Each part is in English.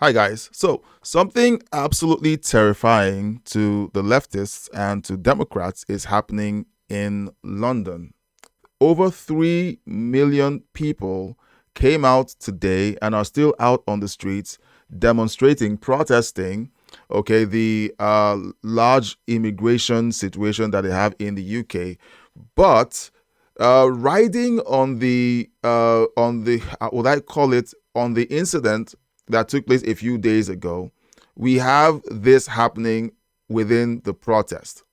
Hi, guys. So, something absolutely terrifying to the leftists and to Democrats is happening in London. Over 3 million people came out today and are still out on the streets demonstrating, protesting, okay, the large immigration situation that they have in the UK. But riding on the what I call it, on the incident that took place a few days ago, we have this happening within the protest.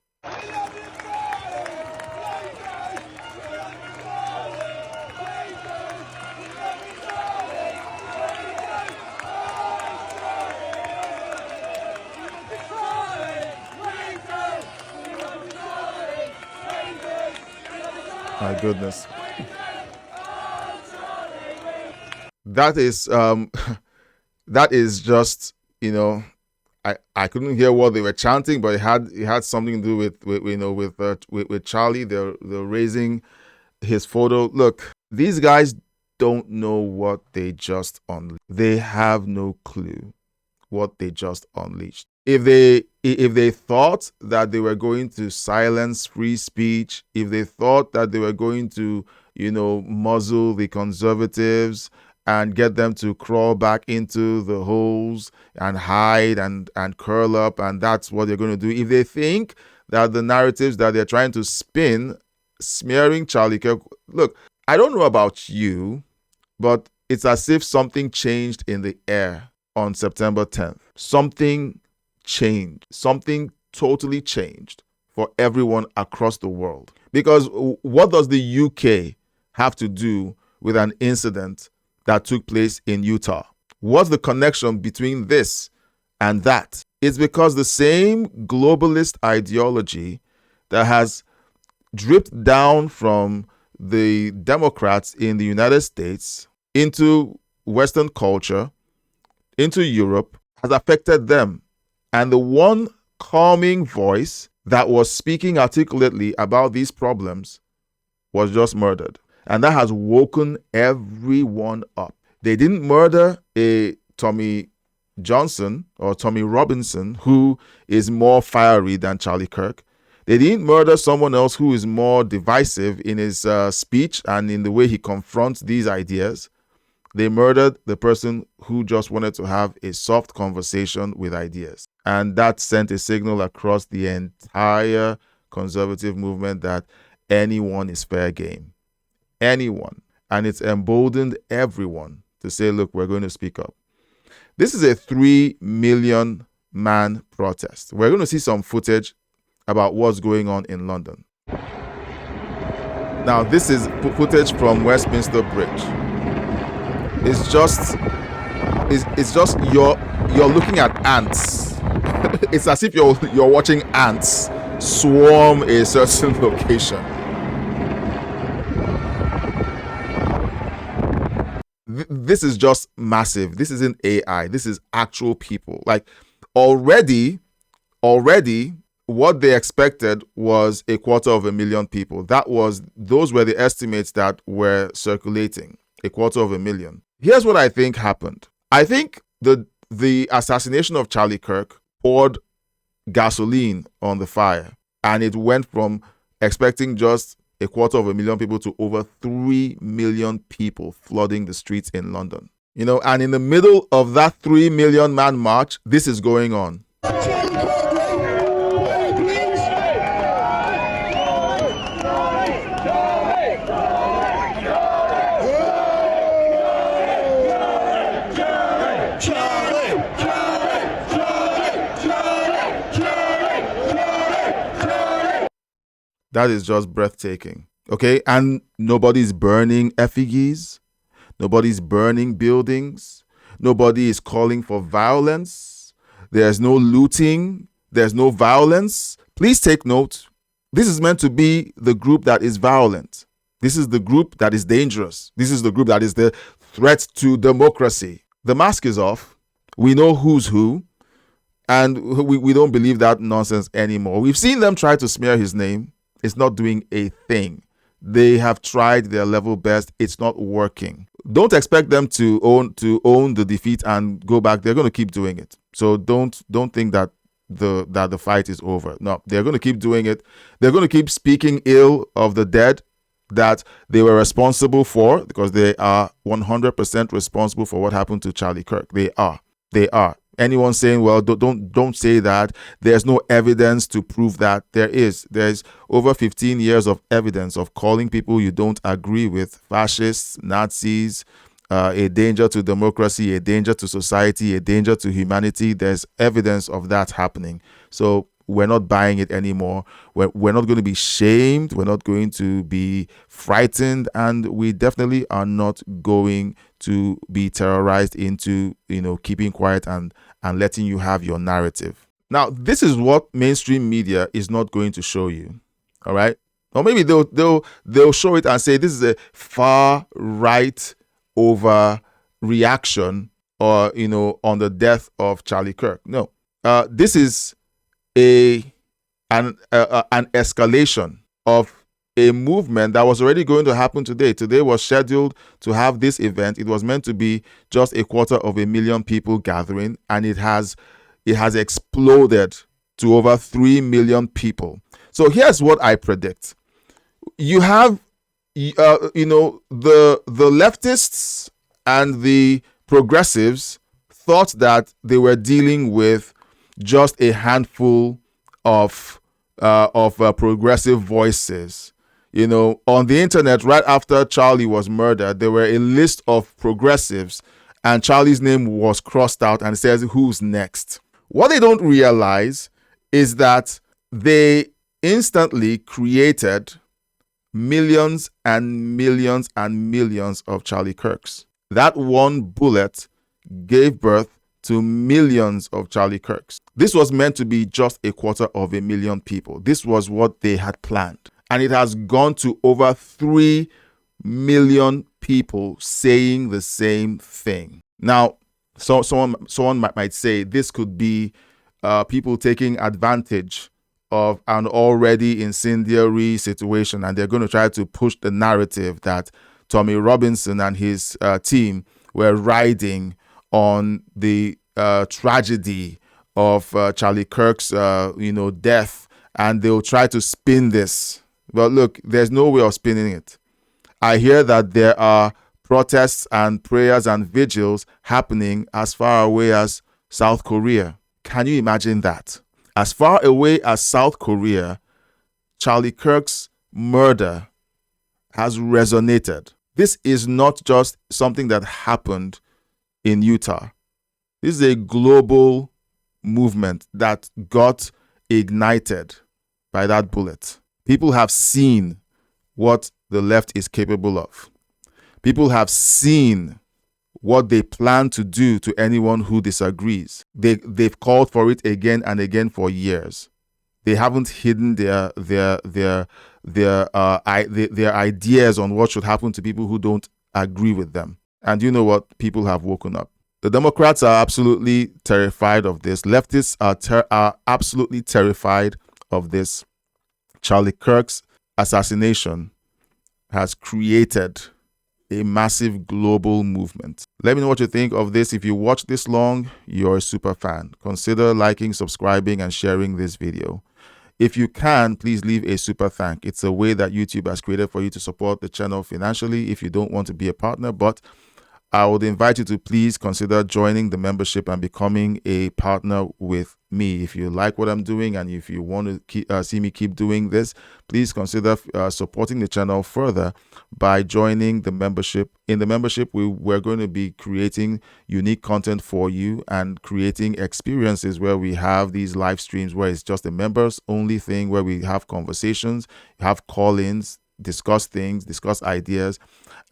My goodness. That is that is just, I couldn't hear what they were chanting, but it had something to do with Charlie. They're raising his photo. Look, these guys don't know what they just unleashed. They have no clue what they just unleashed. If they thought that they were going to silence free speech, if they thought that they were going to, muzzle the conservatives and get them to crawl back into the holes and hide and curl up, and that's what they're going to do. If they think that the narratives that they're trying to spin, smearing Charlie Kirk, look, I don't know about you, but it's as if something changed in the air on September 10th. Something changed. Something totally changed for everyone across the world. Because what does the UK have to do with an incident that took place in Utah? What's the connection between this and that? It's because the same globalist ideology that has dripped down from the Democrats in the United States into Western culture, into Europe, has affected them. And the one calming voice that was speaking articulately about these problems was just murdered. And that has woken everyone up. They didn't murder a Tommy Johnson or Tommy Robinson, who is more fiery than Charlie Kirk. They didn't murder someone else who is more divisive in his speech and in the way he confronts these ideas. They murdered the person who just wanted to have a soft conversation with ideas. And that sent a signal across the entire conservative movement that anyone is fair game. Anyone. And it's emboldened everyone to say, look, we're going to speak up. This is a 3 million man protest. We're going to see some footage about what's going on in London. Now, this is footage from Westminster Bridge. It's just you're looking at ants. It's as if you're watching ants swarm a certain location. This is just massive. This isn't AI. This is actual people. Like already, what they expected was 250,000 people. Those were the estimates that were circulating. 250,000. Here's what I think happened. I think the assassination of Charlie Kirk poured gasoline on the fire, and it went from expecting just 250,000 people to over 3 million people flooding the streets in London. And in the middle of that 3 million man march, this is going on. That is just breathtaking. Okay? And nobody's burning effigies. Nobody's burning buildings. Nobody is calling for violence. There's no looting. There's no violence. Please take note. This is meant to be the group that is violent. This is the group that is dangerous. This is the group that is the threat to democracy. The mask is off. We know who's who. And we don't believe that nonsense anymore. We've seen them try to smear his name. It's not doing a thing. They have tried their level best. It's not working. Don't expect them to own the defeat and go back. They're going to keep doing it. So don't think that the fight is over. No, they're going to keep doing it. They're going to keep speaking ill of the dead that they were responsible for, because they are 100% responsible for what happened to Charlie Kirk. They are. Anyone saying, well, don't say that, there's no evidence to prove that, there's over 15 years of evidence of calling people you don't agree with fascists, Nazis, a danger to democracy, a danger to society, a danger to humanity. There's evidence of that happening. So we're not buying it anymore. We're not going to be shamed. We're not going to be frightened. And we definitely are not going to be terrorized into, keeping quiet and letting you have your narrative. Now, this is what mainstream media is not going to show you. All right. Or maybe they'll show it and say this is a far right over reaction or, on the death of Charlie Kirk. No, this is an escalation of a movement that was already going to happen today. Today was scheduled to have this event. It was meant to be just 250,000 people gathering, and it has exploded to over 3 million people. So here's what I predict. You have the leftists and the progressives thought that they were dealing with just a handful of progressive voices. On the internet, right after Charlie was murdered, there were a list of progressives, and Charlie's name was crossed out and it says, who's next? What they don't realize is that they instantly created millions and millions and millions of Charlie Kirks. That one bullet gave birth to millions of Charlie Kirks. This was meant to be just 250,000 people. This was what they had planned. And it has gone to over 3 million people saying the same thing. Now, someone might say this could be people taking advantage of an already incendiary situation, and they're going to try to push the narrative that Tommy Robinson and his team were riding on the tragedy of Charlie Kirk's death, and they'll try to spin this. But look, there's no way of spinning it. I hear that there are protests and prayers and vigils happening as far away as South Korea. Can you imagine that? As far away as South Korea, Charlie Kirk's murder has resonated. This is not just something that happened in Utah. This is a global movement that got ignited by that bullet. People have seen what the left is capable of. People have seen what they plan to do to anyone who disagrees. They've called for it again and again for years. They haven't hidden their ideas on what should happen to people who don't agree with them. And you know what? People have woken up. The Democrats are absolutely terrified of this. Leftists are absolutely terrified of this. Charlie Kirk's assassination has created a massive global movement. Let me know what you think of this. If you watch this long, you're a super fan. Consider liking, subscribing, and sharing this video. If you can, please leave a super thank. It's a way that YouTube has created for you to support the channel financially if you don't want to be a partner, but I would invite you to please consider joining the membership and becoming a partner with me. If you like what I'm doing and if you want to see me keep doing this, please consider supporting the channel further by joining the membership. In the membership, we're going to be creating unique content for you and creating experiences where we have these live streams where it's just a members only thing, where we have conversations, have call-ins, discuss things, discuss ideas.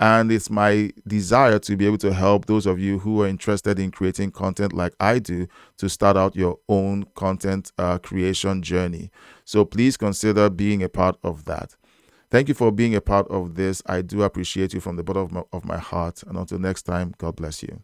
And it's my desire to be able to help those of you who are interested in creating content like I do to start out your own content creation journey. So please consider being a part of that. Thank you for being a part of this. I do appreciate you from the bottom of my heart. And until next time, God bless you.